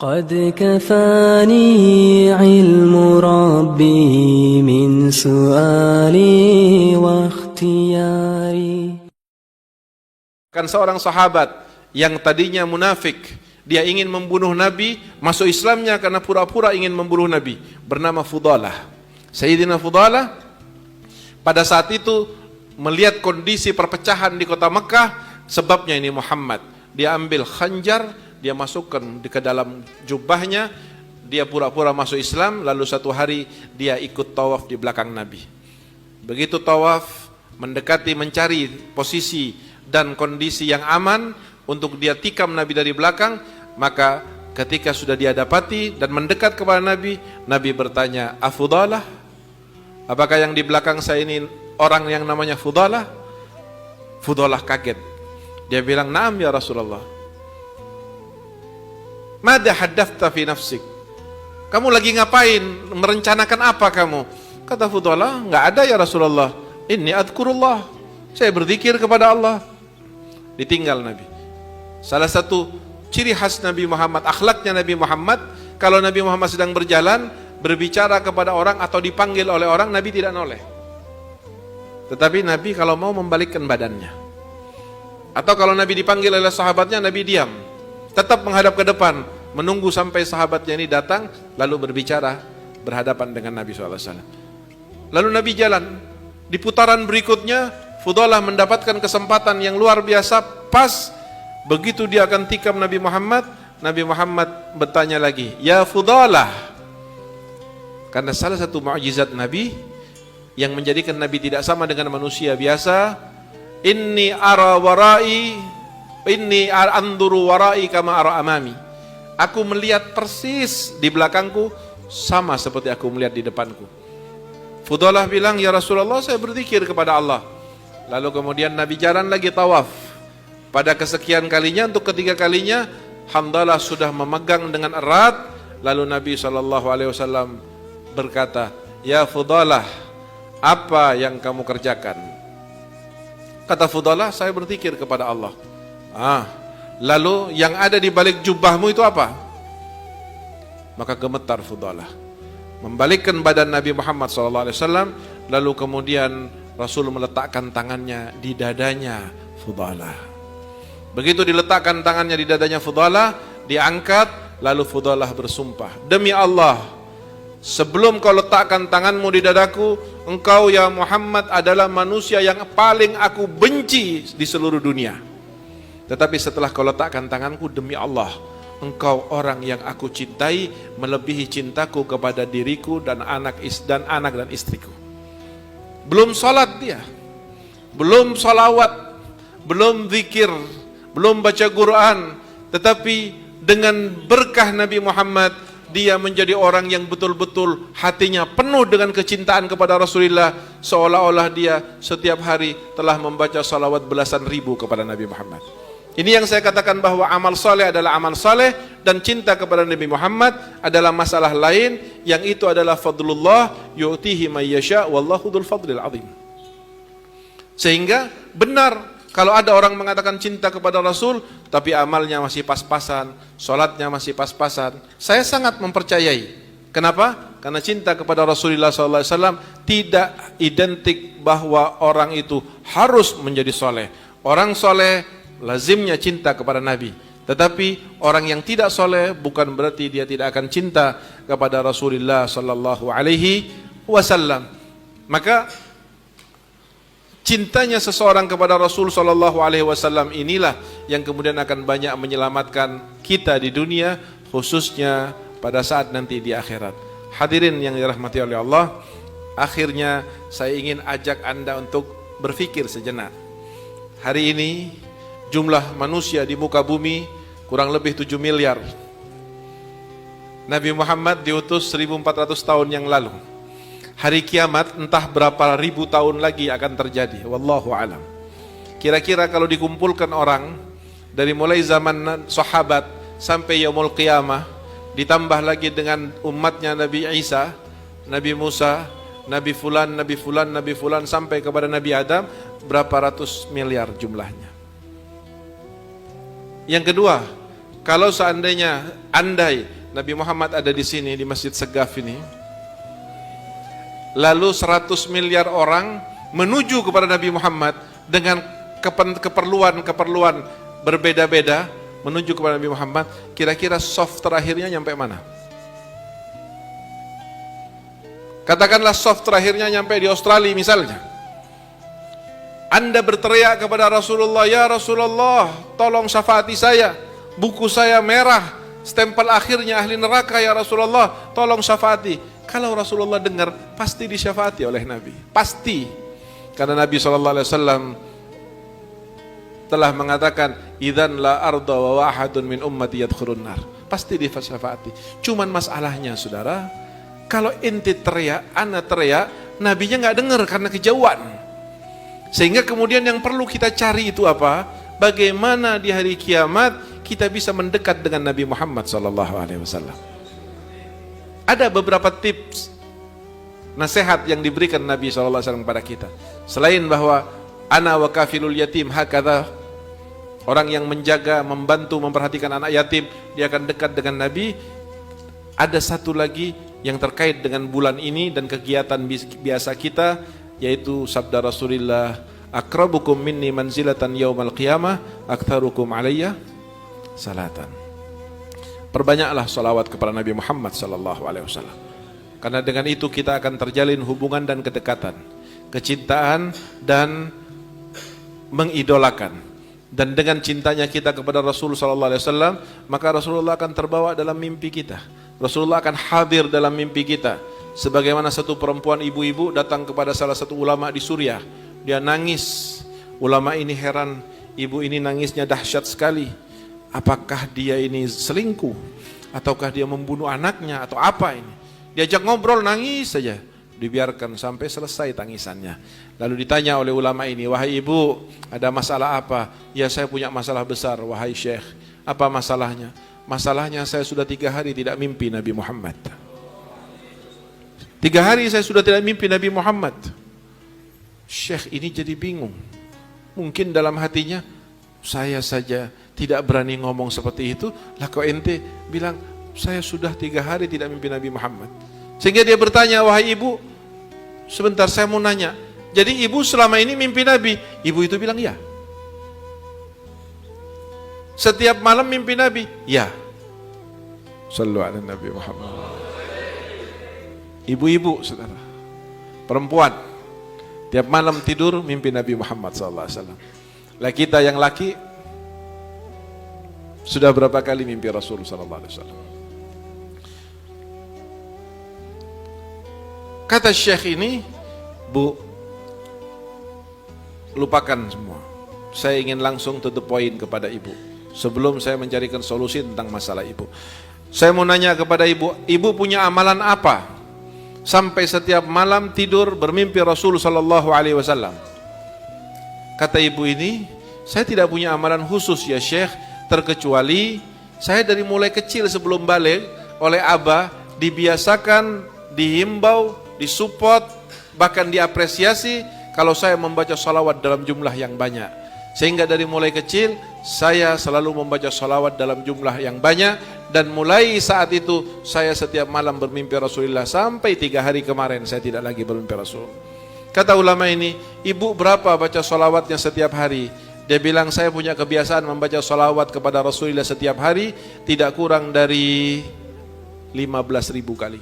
قد كفاني علم ربي من سؤالي واختياري. Kan seorang sahabat yang tadinya munafik, dia ingin membunuh Nabi, masuk Islamnya karena pura-pura ingin membunuh Nabi, bernama Fudalah. Sayyidina Fudalah pada saat itu melihat kondisi perpecahan di kota Mekah, sebabnya ini Muhammad. Dia ambil khanjar, dia masukkan ke dalam jubahnya, dia pura-pura masuk Islam, lalu satu hari dia ikut tawaf di belakang Nabi. Begitu tawaf, mendekati mencari posisi dan kondisi yang aman untuk dia tikam Nabi dari belakang, maka ketika sudah dia dapati dan mendekat kepada Nabi, Nabi bertanya, "Afudalah? Apakah yang di belakang saya ini orang yang namanya Fudalah?" Fudalah kaget. Dia bilang, "Naam ya Rasulullah." "Mada haddathta fi nafsik?" Kamu lagi ngapain? Merencanakan apa kamu? Kata Fudalah, "Enggak ada ya Rasulullah. Inni adkurullah." Saya berzikir kepada Allah. Ditinggal Nabi. Salah satu ciri khas Nabi Muhammad, akhlaknya Nabi Muhammad, kalau Nabi Muhammad sedang berjalan, berbicara kepada orang atau dipanggil oleh orang, Nabi tidak noleh. Tetapi Nabi kalau mau membalikkan badannya. Atau kalau Nabi dipanggil oleh sahabatnya, Nabi diam. Tetap menghadap ke depan, menunggu sampai sahabatnya ini datang, lalu berbicara berhadapan dengan Nabi SAW. Lalu Nabi jalan. Di putaran berikutnya, Fudalah mendapatkan kesempatan yang luar biasa. Pas begitu dia akan tikam Nabi Muhammad, Nabi Muhammad bertanya lagi, "Ya Fudalah." Karena salah satu mukjizat Nabi yang menjadikan Nabi tidak sama dengan manusia biasa, inni anduru warai kama ara amami. Aku melihat persis di belakangku sama seperti aku melihat di depanku. Fudalah bilang, "Ya Rasulullah, saya berzikir kepada Allah." Lalu kemudian Nabi jalan lagi tawaf. Pada kesekian kalinya, untuk ketiga kalinya, Hamdalah sudah memegang dengan erat. Lalu Nabi SAW berkata, "Ya Fudalah, apa yang kamu kerjakan?" Kata Fudalah, "Saya berzikir kepada Allah." Lalu yang ada di balik jubahmu itu apa? Maka gemetar Fudalah, membalikkan badan Nabi Muhammad SAW. Lalu kemudian Rasul meletakkan tangannya di dadanya Fudalah. Begitu diletakkan tangannya di dadanya Fudalah, diangkat, lalu Fudalah bersumpah, "Demi Allah, sebelum kau letakkan tanganmu di dadaku, engkau ya Muhammad adalah manusia yang paling aku benci di seluruh dunia. Tetapi setelah kau letakkan tanganku, demi Allah, engkau orang yang aku cintai melebihi cintaku kepada diriku dan anak dan istriku." Belum sholat dia, belum sholawat, belum zikir, belum baca Quran, tetapi dengan berkah Nabi Muhammad, dia menjadi orang yang betul-betul hatinya penuh dengan kecintaan kepada Rasulullah, seolah-olah dia setiap hari telah membaca salawat belasan ribu kepada Nabi Muhammad. Ini yang saya katakan bahwa amal soleh adalah amal soleh, dan cinta kepada Nabi Muhammad adalah masalah lain, yang itu adalah fadlullah yu'tihi may yasha wallahu dzul fadlil azim. Sehingga benar kalau ada orang mengatakan cinta kepada Rasul, tapi amalnya masih pas-pasan, sholatnya masih pas-pasan, saya sangat mempercayai. Kenapa? Karena cinta kepada Rasulullah SAW tidak identik bahwa orang itu harus menjadi soleh. Orang soleh lazimnya cinta kepada Nabi. Tetapi orang yang tidak soleh bukan berarti dia tidak akan cinta kepada Rasulullah SAW. Maka cintanya seseorang kepada Rasul SAW inilah yang kemudian akan banyak menyelamatkan kita di dunia, khususnya pada saat nanti di akhirat. Hadirin yang dirahmati oleh Allah, akhirnya saya ingin ajak Anda untuk berpikir sejenak. Hari ini jumlah manusia di muka bumi kurang lebih 7 miliar. Nabi Muhammad diutus 1400 tahun yang lalu. Hari kiamat entah berapa ribu tahun lagi akan terjadi, wallahu alam. Kira-kira kalau dikumpulkan orang dari mulai zaman sahabat sampai yaumul qiyamah, ditambah lagi dengan umatnya Nabi Isa, Nabi Musa, Nabi Fulan, Nabi Fulan, Nabi Fulan, sampai kepada Nabi Adam, berapa ratus miliar jumlahnya. Yang kedua, kalau seandainya andai Nabi Muhammad ada di sini di Masjid Segaf ini, lalu 100 miliar orang menuju kepada Nabi Muhammad dengan keperluan berbeda-beda menuju kepada Nabi Muhammad, kira-kira soft terakhirnya nyampe mana? Katakanlah soft terakhirnya nyampe di Australia misalnya. Anda berteriak kepada Rasulullah, ya Rasulullah, tolong syafaati saya, buku saya merah, stempel akhirnya ahli neraka, ya Rasulullah, tolong syafaati. Kalau Rasulullah dengar, pasti disyafaati oleh Nabi, pasti. Karena Nabi SAW telah mengatakan, idzan la arda wa wahadun min ummati yadkhulun nar, pasti disyafaati. Cuman masalahnya saudara, kalau ente teriak, ana teriak, nabinya nggak dengar karena kejauhan. Sehingga kemudian yang perlu kita cari itu apa? Bagaimana di hari kiamat kita bisa mendekat dengan Nabi Muhammad SAW. Ada beberapa tips nasihat yang diberikan Nabi SAW kepada kita. Selain bahwa ana wa kafilul yatim hakadha, orang yang menjaga, membantu, memperhatikan anak yatim, dia akan dekat dengan Nabi. Ada satu lagi yang terkait dengan bulan ini dan kegiatan biasa kita, yaitu sabda Rasulullah, akrabukum minni manzilatan yaumal qiyamah aktsarukum alayya salatan. Perbanyaklah salawat kepada Nabi Muhammad SAW. Karena dengan itu kita akan terjalin hubungan dan kedekatan, kecintaan dan mengidolakan. Dan dengan cintanya kita kepada Rasul SAW, maka Rasulullah akan terbawa dalam mimpi kita. Rasulullah akan hadir dalam mimpi kita. Sebagaimana satu perempuan ibu-ibu datang kepada salah satu ulama di Suriah. Dia nangis. Ulama ini heran, ibu ini nangisnya dahsyat sekali. Apakah dia ini selingkuh? Ataukah dia membunuh anaknya? Atau apa ini? Diajak ngobrol, nangis saja. Dibiarkan sampai selesai tangisannya. Lalu ditanya oleh ulama ini, wahai ibu, ada masalah apa? Ya, saya punya masalah besar, wahai syekh. Apa masalahnya? Masalahnya saya sudah 3 hari tidak mimpi Nabi Muhammad. 3 hari saya sudah tidak mimpi Nabi Muhammad. Syekh ini jadi bingung. Mungkin dalam hatinya, saya saja tidak berani ngomong seperti itu, lah kok ente bilang saya sudah 3 hari tidak mimpi Nabi Muhammad. Sehingga dia bertanya, wahai ibu, sebentar saya mau nanya, jadi ibu selama ini mimpi Nabi? Ibu itu bilang ya. Setiap malam mimpi Nabi? Ya. Sallu ala Nabi Muhammad. Ibu-ibu saudara, perempuan, tiap malam tidur mimpi Nabi Muhammad SAW. Lah kita yang laki sudah berapa kali mimpi Rasul SAW? Kata Syekh ini, Bu, lupakan semua. Saya ingin langsung to the point kepada ibu. Sebelum saya mencarikan solusi tentang masalah ibu, saya mau nanya kepada ibu, ibu punya amalan apa sampai setiap malam tidur bermimpi Rasul SAW? Kata ibu ini, saya tidak punya amalan khusus ya Syekh, terkecuali saya dari mulai kecil sebelum balik oleh Abah dibiasakan, dihimbau, disupport, bahkan diapresiasi kalau saya membaca salawat dalam jumlah yang banyak. Sehingga dari mulai kecil saya selalu membaca salawat dalam jumlah yang banyak, dan mulai saat itu saya setiap malam bermimpi Rasulullah sampai 3 hari kemarin saya tidak lagi bermimpi Rasul. Kata ulama ini, ibu berapa baca salawatnya setiap hari? Dia bilang, saya punya kebiasaan membaca salawat kepada Rasulullah setiap hari tidak kurang dari 15.000 kali.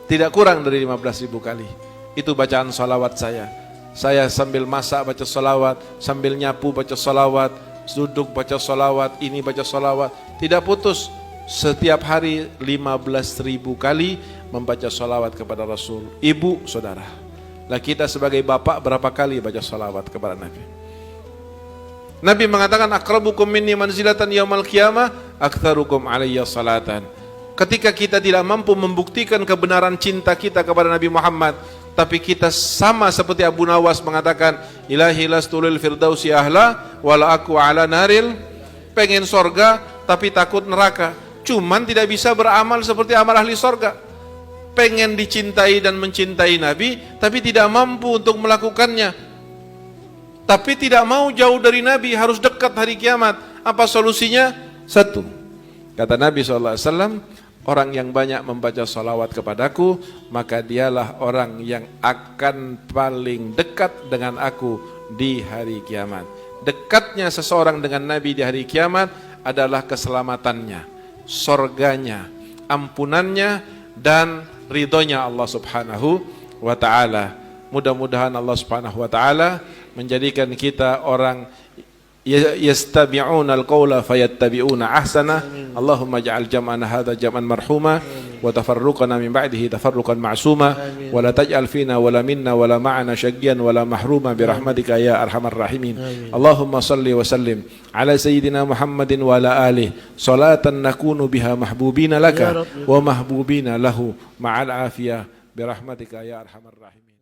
Tidak kurang dari 15.000 kali. Itu bacaan salawat saya. Saya sambil masak baca salawat, sambil nyapu baca salawat, duduk baca salawat, ini baca salawat, tidak putus. Setiap hari 15.000 kali membaca salawat kepada Rasul. Ibu, saudara, lah kita sebagai bapak berapa kali baca salawat kepada Nabi? Nabi mengatakan, akrabukum minni manzilatan yaumal qiyamah aktsarukum alayya salatan. Ketika kita tidak mampu membuktikan kebenaran cinta kita kepada Nabi Muhammad, tapi kita sama seperti Abu Nawas mengatakan, ilahi lastulil firdausi ahla wala aku ala naril, pengen sorga tapi takut neraka, cuman tidak bisa beramal seperti amal ahli sorga. Pengen dicintai dan mencintai Nabi tapi tidak mampu untuk melakukannya, tapi tidak mau jauh dari Nabi, harus dekat hari kiamat. Apa solusinya? Satu, kata Nabi SAW, orang yang banyak membaca salawat kepadaku, maka dialah orang yang akan paling dekat dengan aku di hari kiamat. Dekatnya seseorang dengan Nabi di hari kiamat adalah keselamatannya, surganya, ampunannya, dan ridhonya Allah Subhanahu wa ta'ala. Mudah-mudahan Allah Subhanahu wa ta'ala menjadikan kita orang yastabi'una al-qawla fayattabi'una ahsana. Allahumma ja'al jam'ana hadha jam'an marhuma wa tafarruqana min ba'dihi tafarruqan ma'suma wa la taj'al fina wa la minna wa la ma'ana syaqqiyan wa la mahruma bi rahmatika ya arhamar rahimin. Allahumma salli wa sallim ala sayyidina Muhammadin wa ala alihi salatan nakunu biha mahbubina laka wa mahbubina lahu ma'al afiyah bi rahmatika ya arhamar rahimin.